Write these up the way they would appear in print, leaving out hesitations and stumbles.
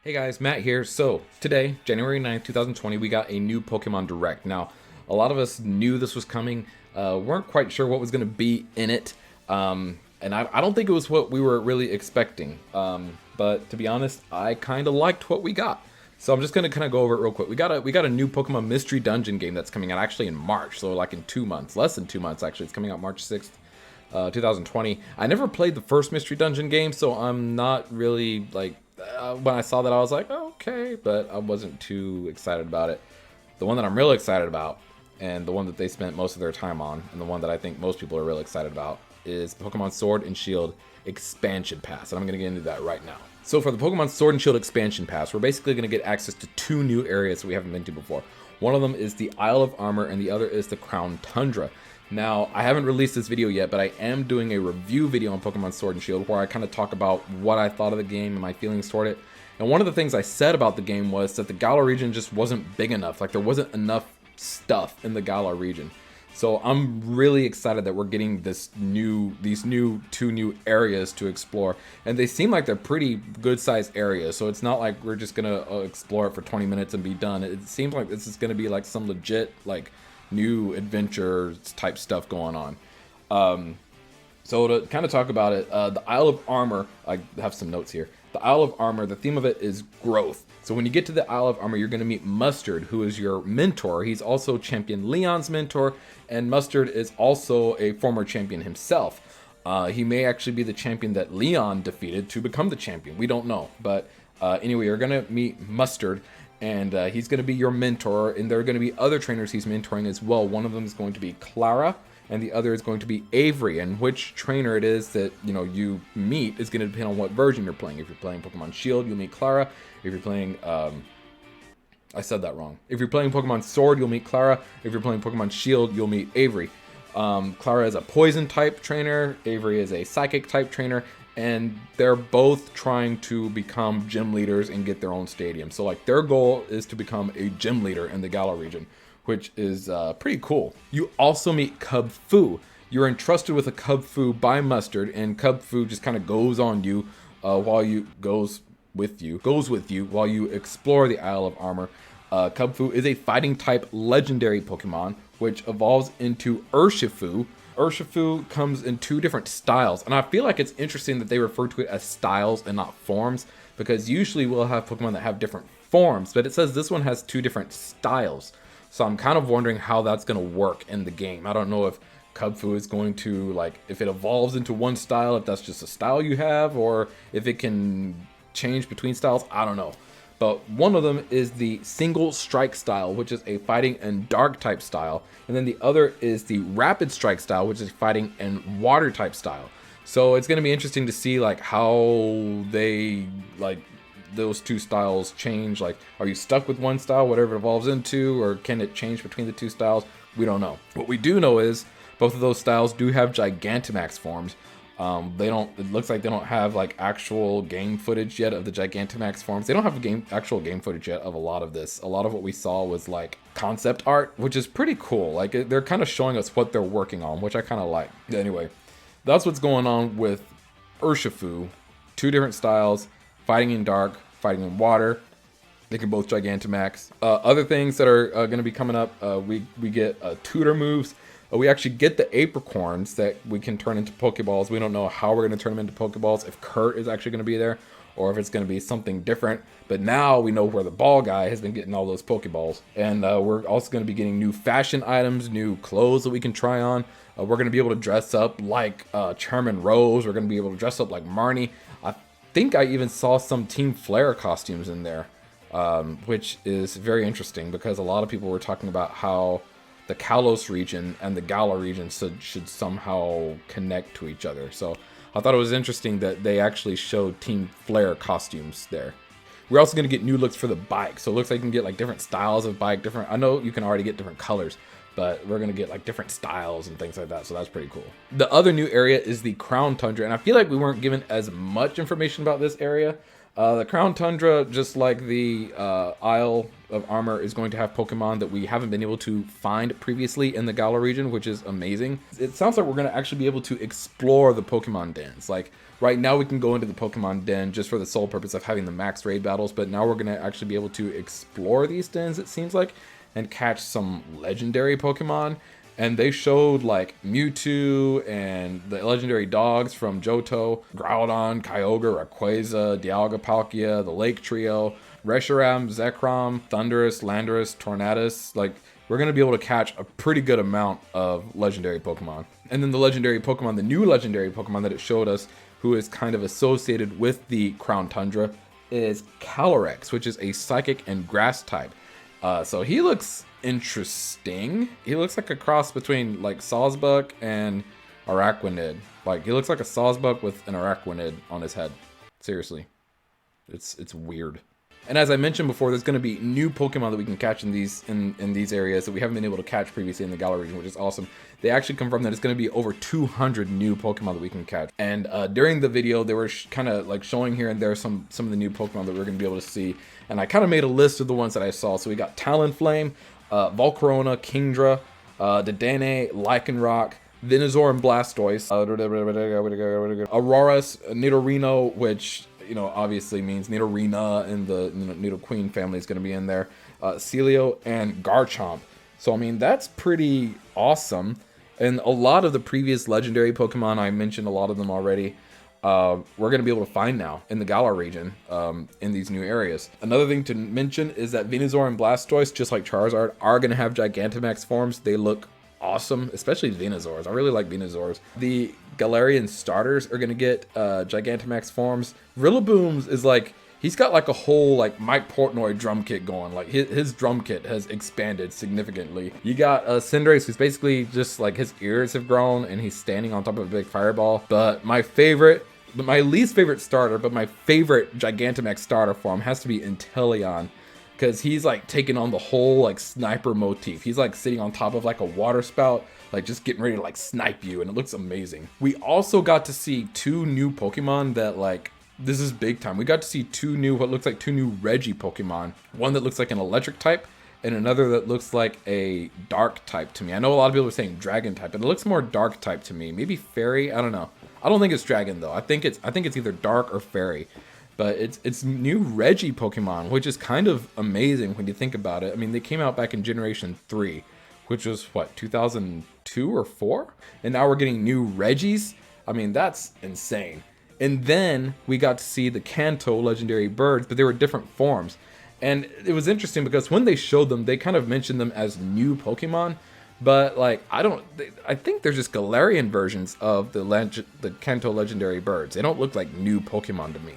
Hey guys, Matt here. So, today, January 9th, 2020, we got a new Pokemon Direct. Now, a lot of us knew this was coming, weren't quite sure what was going to be in it, and I don't think it was what we were really expecting. But to be honest, I kind of liked what we got. So I'm just gonna kind of go over it real quick. We got a new Pokemon Mystery Dungeon game that's coming out actually in March, so like in 2 months, less than 2 months actually. It's coming out March 6th. 2020. I never played the first Mystery Dungeon game, so I'm not really like when I saw that I was like, oh, okay, but I wasn't too excited about it. The one that I'm really excited about, and the one that they spent most of their time on, and the one that I think most people are really excited about, is Pokemon Sword and Shield Expansion Pass, and I'm going to get into that right now. So for the Pokemon Sword and Shield Expansion Pass, we're basically going to get access to two new areas that we haven't been to before. One of them is the Isle of Armor, and the other is the Crown Tundra. Now, I haven't released this video yet, but I am doing a review video on Pokemon Sword and Shield where I kind of talk about what I thought of the game and my feelings toward it. And one of the things I said about the game was that the Galar region just wasn't big enough. Like, there wasn't enough stuff in the Galar region. So I'm really excited that we're getting these two new areas to explore. And they seem like they're pretty good sized areas. So it's not like we're just going to explore it for 20 minutes and be done. It seems like this is going to be like some legit, like, new adventure type stuff going on. So to kind of talk about it, the Isle of Armor, I have some notes here. The Isle of Armor, the theme of it is growth. So when you get to the Isle of Armor, you're going to meet Mustard, who is your mentor. He's also Champion Leon's mentor, and Mustard is also a former champion himself. He may actually be the champion that Leon defeated to become the champion. We don't know. But anyway, you're going to meet Mustard, and he's going to be your mentor, and there are going to be other trainers he's mentoring as well. One of them is going to be Clara, and the other is going to be Avery, and which trainer it is that you meet is going to depend on what version you're playing. If you're playing Pokemon Shield, you'll meet Clara. If you're playing I said that wrong. If you're playing Pokemon Sword, you'll meet Clara. If you're playing Pokemon Shield, you'll meet Avery. Clara is a poison type trainer, Avery is a psychic type trainer, and they're both trying to become gym leaders and get their own stadium. So like their goal is to become a gym leader in the Galar region, which is pretty cool. You also meet Cub Fu. You're entrusted with a Cub Fu by Mustard, and Cub Fu just kind of goes with you while you explore the Isle of Armor. Cub Fu is a fighting type legendary Pokemon, which evolves into Urshifu. Urshifu comes in two different styles, and I feel like it's interesting that they refer to it as styles and not forms, because usually we'll have Pokemon that have different forms, but it says this one has two different styles. So I'm kind of wondering how that's going to work in the game. I don't know if Cubfu is going to, like, if it evolves into one style, if that's just a style you have, or if it can change between styles. I don't know. But one of them is the single strike style, which is a fighting and dark type style. And then the other is the rapid strike style, which is fighting and water type style. So it's going to be interesting to see like how they like those two styles change. Like, are you stuck with one style, whatever it evolves into, or can it change between the two styles? We don't know. What we do know is both of those styles do have Gigantamax forms. It looks like they don't have like actual game footage yet of the Gigantamax forms. They don't have actual game footage yet of a lot of this. A lot of what we saw was like concept art, which is pretty cool. Like they're kind of showing us what they're working on, which I kind of like. Anyway, that's what's going on with Urshifu. Two different styles, fighting in dark, fighting in water. They can both Gigantamax. Other things that are going to be coming up, we get tutor moves. We actually get the apricorns that we can turn into Pokeballs. We don't know how we're going to turn them into Pokeballs, if Kurt is actually going to be there, or if it's going to be something different. But now we know where the ball guy has been getting all those Pokeballs. And we're also going to be getting new fashion items, new clothes that we can try on. We're going to be able to dress up like Chairman Rose. We're going to be able to dress up like Marnie. I think I even saw some Team Flare costumes in there, which is very interesting because a lot of people were talking about how the Kalos region and the Galar region should somehow connect to each other. So I thought it was interesting that they actually showed Team Flare costumes there. We're also going to get new looks for the bike. So it looks like you can get like different styles of bike, I know you can already get different colors, but we're going to get like different styles and things like that. So that's pretty cool. The other new area is the Crown Tundra. And I feel like we weren't given as much information about this area. The Crown Tundra, just like the Isle of Armor, is going to have Pokemon that we haven't been able to find previously in the Galar region, which is amazing. It sounds like we're going to actually be able to explore the Pokemon dens. Like, right now we can go into the Pokemon den just for the sole purpose of having the max raid battles, but now we're going to actually be able to explore these dens, it seems like, and catch some legendary Pokemon. And they showed like Mewtwo and the legendary dogs from Johto, Groudon, Kyogre, Rayquaza, Dialga, Palkia, the Lake Trio, Reshiram, Zekrom, Thundurus, Landorus, Tornadus. Like, we're going to be able to catch a pretty good amount of legendary Pokemon. And then the legendary Pokemon, the new legendary Pokemon that it showed us, who is kind of associated with the Crown Tundra, is Calyrex, which is a psychic and grass type. So he looks interesting. He looks like a cross between like Sawsbuck and Araquanid. Like, he looks like a Sawsbuck with an Araquanid on his head. Seriously. It's weird. And as I mentioned before, there's going to be new Pokemon that we can catch in these areas that we haven't been able to catch previously in the Galar region, which is awesome. They actually confirmed that it's going to be over 200 new Pokemon that we can catch. And during the video, they were kind of like showing here and there some of the new Pokemon that we're going to be able to see. And I kind of made a list of the ones that I saw. So we got Talonflame, Volcarona, Kingdra, Dedenne, Lycanroc, Venusaur and Blastoise, Auroras, Nidorino, which, you know, obviously means Nidorina, and the Nidoqueen family is going to be in there, Celio, and Garchomp. So, I mean, that's pretty awesome. And a lot of the previous legendary Pokemon, I mentioned a lot of them already, we're going to be able to find now in the Galar region in these new areas. Another thing to mention is that Venusaur and Blastoise, just like Charizard, are going to have Gigantamax forms. They look awesome, especially Venusaurs. I really like Venusaurs. The Galarian starters are going to get Gigantamax forms. Rillaboom's is like, he's got like a whole like Mike Portnoy drum kit going. Like, his drum kit has expanded significantly. You got Cinderace, who's basically just like his ears have grown and he's standing on top of a big fireball. But my least favorite starter, but my favorite Gigantamax starter form has to be Inteleon. Because he's like taking on the whole like sniper motif. He's like sitting on top of like a water spout, like just getting ready to like snipe you, and it looks amazing. We also got to see two new Pokemon that, like, this is big time. We got to see what looks like two new Reggie Pokemon. One that looks like an electric type, and another that looks like a dark type to me. I know a lot of people are saying dragon type, but it looks more dark type to me. Maybe fairy, I don't know. I don't think it's dragon though. I think it's either dark or fairy. But it's new Reggie Pokemon, which is kind of amazing when you think about it. I mean, they came out back in Generation 3, which was, what, 2002 or 4? And now we're getting new Reggies? I mean, that's insane. And then we got to see the Kanto legendary birds, but they were different forms. And it was interesting because when they showed them, they kind of mentioned them as new Pokemon. But, like, I think they're just Galarian versions of the Kanto legendary birds. They don't look like new Pokemon to me.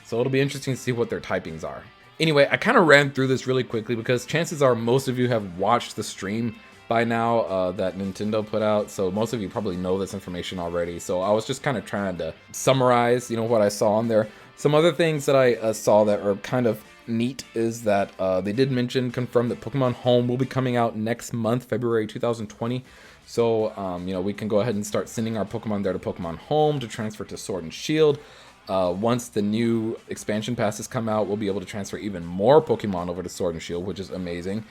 So it'll be interesting to see what their typings are. Anyway, I kind of ran through this really quickly because chances are most of you have watched the stream by now that Nintendo put out. So most of you probably know this information already. So I was just kind of trying to summarize, you know, what I saw on there. Some other things that I saw that are kind of neat is that they did confirm that Pokemon Home will be coming out next month, February 2020. So, you know, we can go ahead and start sending our Pokemon there to Pokemon Home to transfer to Sword and Shield. Once the new expansion passes come out, we'll be able to transfer even more Pokemon over to Sword and Shield, which is amazing.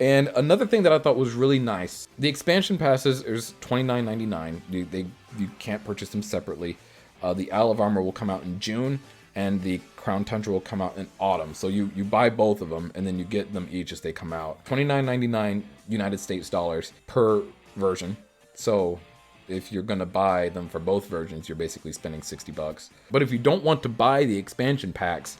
And another thing that I thought was really nice, the expansion passes is $29.99. You can't purchase them separately. The Isle of Armor will come out in June, and the Crown Tundra will come out in autumn. So you buy both of them, and then you get them each as they come out. $29.99 United States dollars per version. So if you're going to buy them for both versions, you're basically spending $60. But if you don't want to buy the expansion packs,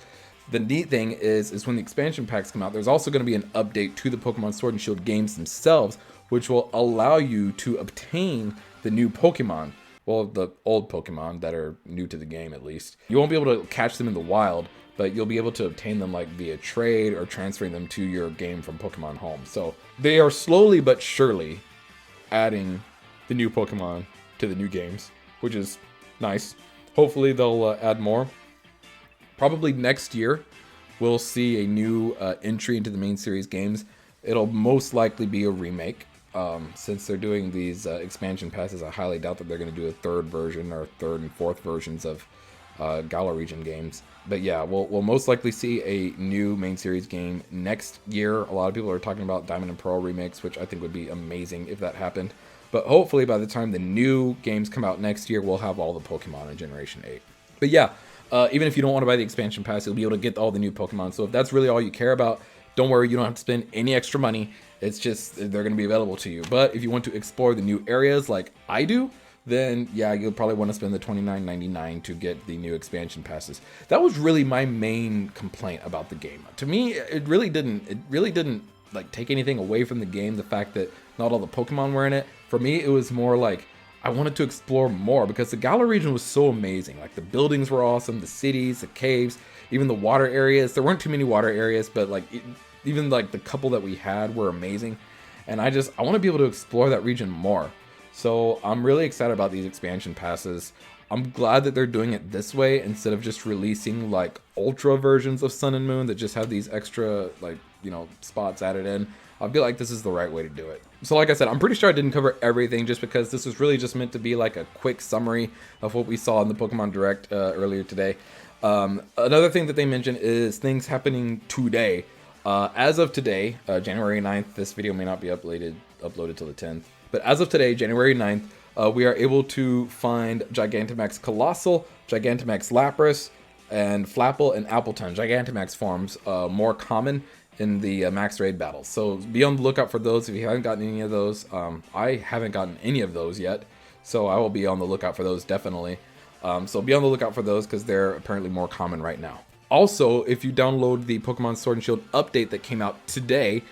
the neat thing is when the expansion packs come out, there's also going to be an update to the Pokemon Sword and Shield games themselves, which will allow you to obtain the new Pokemon. Well, the old Pokemon that are new to the game, at least. You won't be able to catch them in the wild, but you'll be able to obtain them like via trade or transferring them to your game from Pokemon Home. So they are slowly but surely adding the new Pokemon to the new games, which is nice. Hopefully they'll add more. Probably next year we'll see a new entry into the main series games. It'll most likely be a remake. Since they're doing these expansion passes, I highly doubt that they're going to do a third version or third and fourth versions of Galarian games. But yeah, we'll most likely see a new main series game next year. A lot of people are talking about Diamond and Pearl remix, which I think would be amazing if that happened. But hopefully by the time the new games come out next year, we'll have all the Pokemon in Generation 8. But yeah, even if you don't want to buy the expansion pass, you'll be able to get all the new Pokemon. So if that's really all you care about, don't worry, you don't have to spend any extra money. It's just they're going to be available to you. But if you want to explore the new areas like I do, then yeah, you'll probably want to spend the $29.99 to get the new expansion passes. That was really my main complaint about the game. To me, it really didn't like take anything away from the game, the fact that not all the Pokemon were in it. For me, it was more like I wanted to explore more because the Galar region was so amazing. Like the buildings were awesome, the cities, the caves, even the water areas. There weren't too many water areas, but like even like the couple that we had were amazing. And I want to be able to explore that region more. So I'm really excited about these expansion passes. I'm glad that they're doing it this way instead of just releasing like ultra versions of Sun and Moon that just have these extra like, you know, spots added in. I feel like this is the right way to do it. So like I said, I'm pretty sure I didn't cover everything just because this was really just meant to be like a quick summary of what we saw in the Pokemon Direct earlier today. Another thing that they mentioned is things happening today. As of today, January 9th, this video may not be uploaded till the 10th. But as of today, January 9th, we are able to find Gigantamax Colossal, Gigantamax Lapras, and Flapple and Appleton. Gigantamax forms more common in the max raid battles. So be on the lookout for those if you haven't gotten any of those. I haven't gotten any of those yet, so I will be on the lookout for those definitely. So be on the lookout for those because they're apparently more common right now. Also, if you download the Pokemon Sword and Shield update that came out today,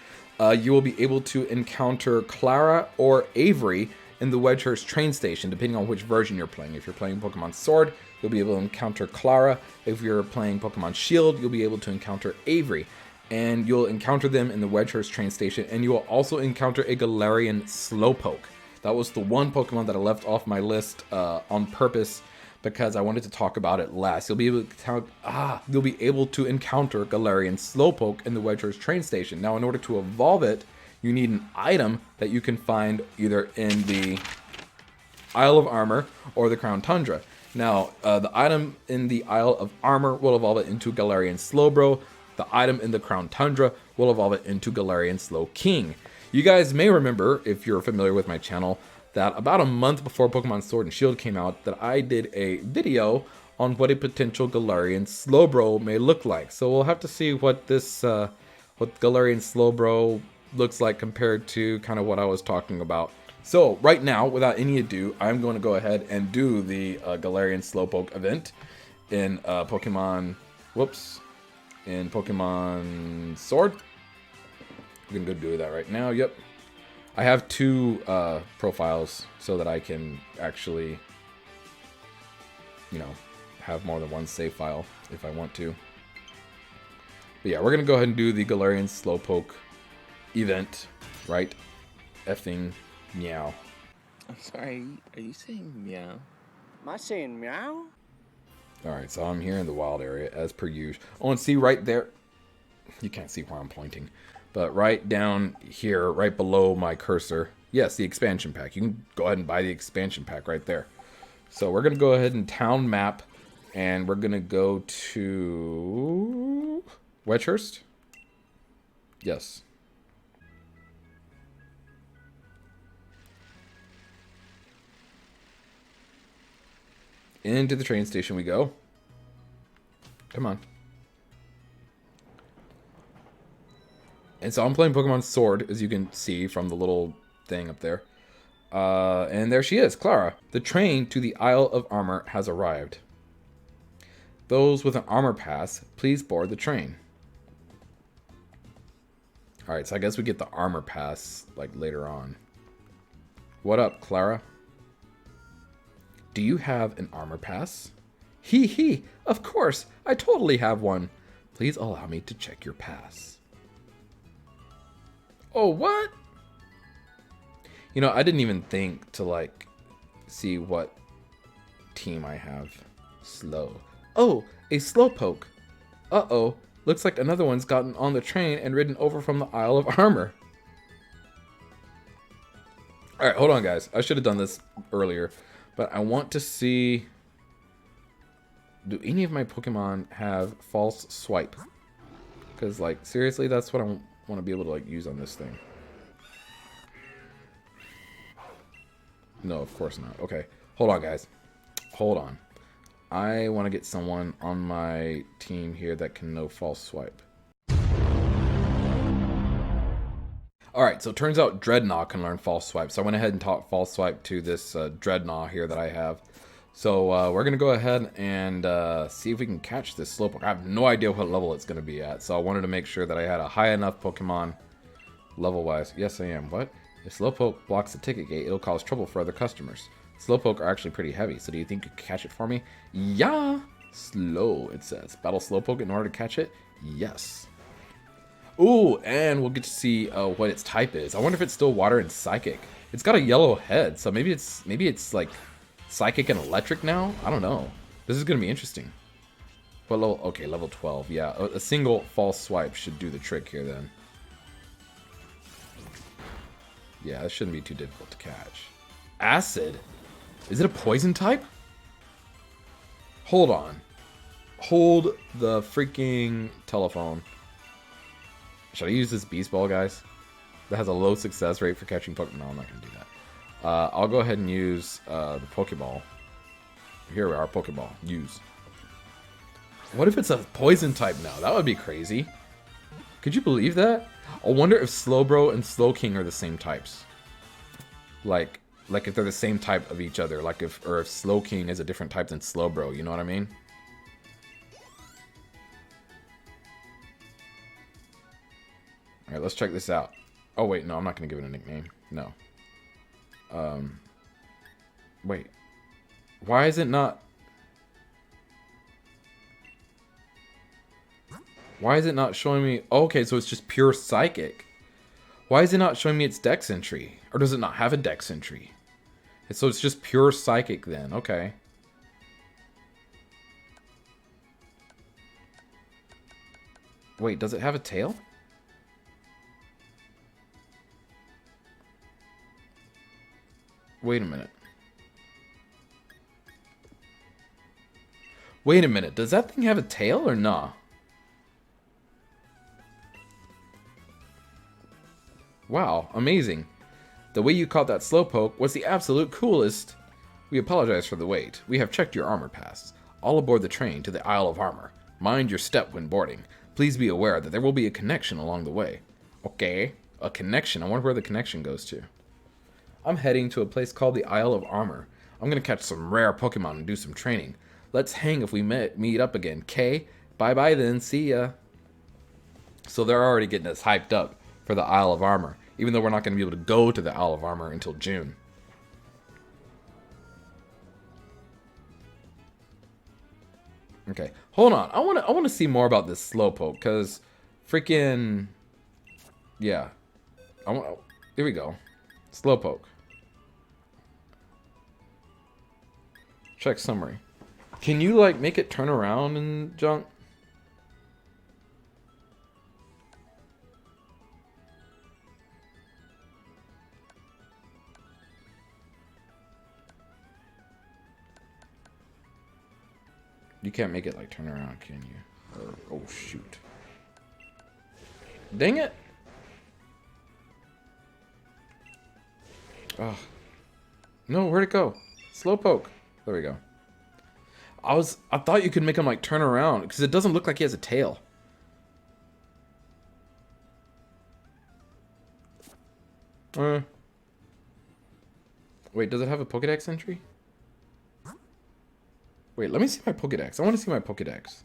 you will be able to encounter Clara or Avery in the Wedgehurst train station, depending on which version you're playing. If you're playing Pokemon Sword, you'll be able to encounter Clara. If you're playing Pokemon Shield, you'll be able to encounter Avery. And you'll encounter them in the Wedgehurst train station, and you will also encounter a Galarian Slowpoke. That was the one Pokemon that I left off my list on purpose because I wanted to talk about it last. You'll be able to encounter Galarian Slowpoke in the Wedgehurst train station. Now, in order to evolve it, you need an item that you can find either in the Isle of Armor or the Crown Tundra. Now, the item in the Isle of Armor will evolve it into Galarian Slowbro. The item in the Crown Tundra will evolve it into Galarian Slowking. You guys may remember, if you're familiar with my channel, that about a month before Pokemon Sword and Shield came out, that I did a video on what a potential Galarian Slowbro may look like. So we'll have to see what this, what Galarian Slowbro looks like compared to kind of what I was talking about. So right now, without any ado, I'm going to go ahead and do the Galarian Slowpoke event in Pokemon Sword. I'm gonna go do that right now. Yep, I have two profiles so that I can actually, you know, have more than one save file if I want to. But yeah, we're gonna go ahead and do the Galarian Slowpoke event, right? Effing meow. I'm sorry, are you saying meow? Am I saying meow? Alright, so I'm here in the wild area as per usual. Oh, and see right there, you can't see where I'm pointing, but right down here, right below my cursor, yes, the expansion pack. You can go ahead and buy the expansion pack right there. So we're going to go ahead and town map, and we're going to go to Wedgehurst. Yes. Into the train station we go. Come on. And so I'm playing Pokemon Sword, as you can see from the little thing up there. And there she is, Clara. The train to the Isle of Armor has arrived. Those with an armor pass, please board the train. Alright, so I guess we get the armor pass, like, later on. What up, Clara? Do you have an armor pass? Hee hee, of course, I totally have one. Please allow me to check your pass. Oh, what? You know, I didn't even think to, like, see what team I have. Slow. Oh, a Slowpoke. Uh-oh, looks like another one's gotten on the train and ridden over from the Isle of Armor. Alright, hold on, guys. I should have done this earlier. But I want to see Do any of my Pokemon have false swipe? Because, like, seriously, that's what I want to be able to, like, use on this thing. No, of course not. Okay. Hold on, guys. Hold on. I want to get someone on my team here that can know false swipe. Alright, so it turns out Dreadnought can learn false swipe. So I went ahead and taught false swipe to this Dreadnought here that I have. So we're going to go ahead and see if we can catch this Slowpoke. I have no idea what level it's going to be at. So I wanted to make sure that I had a high enough Pokemon level-wise. Yes, I am. What? If Slowpoke blocks the ticket gate, it'll cause trouble for other customers. Slowpoke are actually pretty heavy, so do you think you could catch it for me? Yeah! Slow, it says. Battle Slowpoke in order to catch it? Yes. Ooh, and we'll get to see what its type is. I wonder if it's still water and psychic. It's got a yellow head, so maybe it's like psychic and electric now? I don't know. This is going to be interesting. What level? Okay, level 12. Yeah, a single false swipe should do the trick here then. Yeah, this shouldn't be too difficult to catch. Acid? Is it a poison type? Hold on. Hold the freaking telephone. Should I use this Beast Ball, guys? That has a low success rate for catching Pokemon. No, I'm not going to do that. I'll go ahead and use the Pokeball. Here we are, Pokeball. Use. What if it's a poison type now? That would be crazy. Could you believe that? I wonder if Slowbro and Slowking are the same types. Like if they're the same type of each other. Like if Slowking is a different type than Slowbro. You know what I mean? Alright, let's check this out. Oh, wait, no, I'm not going to give it a nickname. No. Wait. Why is it not... Why is it not showing me... Oh, okay, so it's just pure psychic. Why is it not showing me its dex entry? Or does it not have a dex entry? So it's just pure psychic then. Okay. Wait, does it have a tail? Wait a minute. Wait a minute. Does that thing have a tail or nah? Wow, amazing. The way you caught that Slowpoke was the absolute coolest. We apologize for the wait. We have checked your armor pass. All aboard the train to the Isle of Armor. Mind your step when boarding. Please be aware that there will be a connection along the way. Okay, a connection. I wonder where the connection goes to. I'm heading to a place called the Isle of Armor. I'm going to catch some rare Pokemon and do some training. Let's hang if we meet up again. K, bye-bye then. See ya. So they're already getting us hyped up for the Isle of Armor, even though we're not going to be able to go to the Isle of Armor until June. Okay, hold on. I want to see more about this Slowpoke, because freaking... Yeah. Here we go. Slowpoke. Check summary. Can you, like, make it turn around and junk? You can't make it, like, turn around, can you? Or, oh, shoot. Dang it! Ugh. No, where'd it go? Slowpoke. There we go. I thought you could make him, like, turn around, because it doesn't look like he has a tail. Wait, does it have a Pokédex entry? Wait, let me see my Pokédex. I want to see my Pokédex.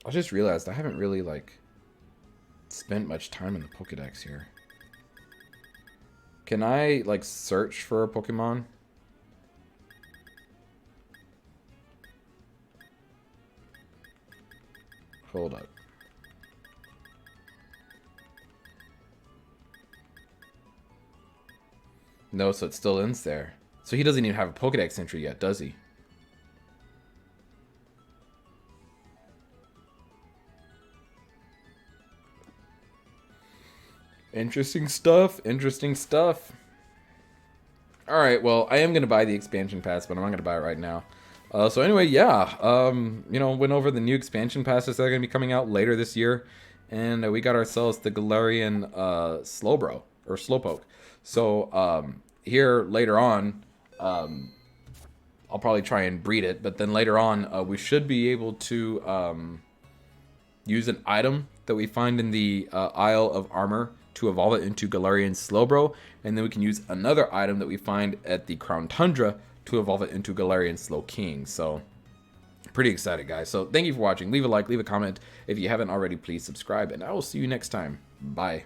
I just realized I haven't really, like, spent much time in the Pokédex here. Can I, like, search for a Pokemon? Hold up. No, so it still ends there. So he doesn't even have a Pokédex entry yet, does he? Interesting stuff. Interesting stuff. Alright, well, I am going to buy the expansion pass, but I'm not going to buy it right now. So anyway, yeah, you know, went over the new expansion passes that are going to be coming out later this year. And we got ourselves the Galarian Slowpoke. So here later on, I'll probably try and breed it. But then later on, we should be able to use an item that we find in the Isle of Armor to evolve it into Galarian Slowbro, and then we can use another item that we find at the Crown Tundra to evolve it into Galarian Slowking. So, pretty excited, guys. So, thank you for watching. Leave a like, leave a comment. If you haven't already, please subscribe, and I will see you next time. Bye.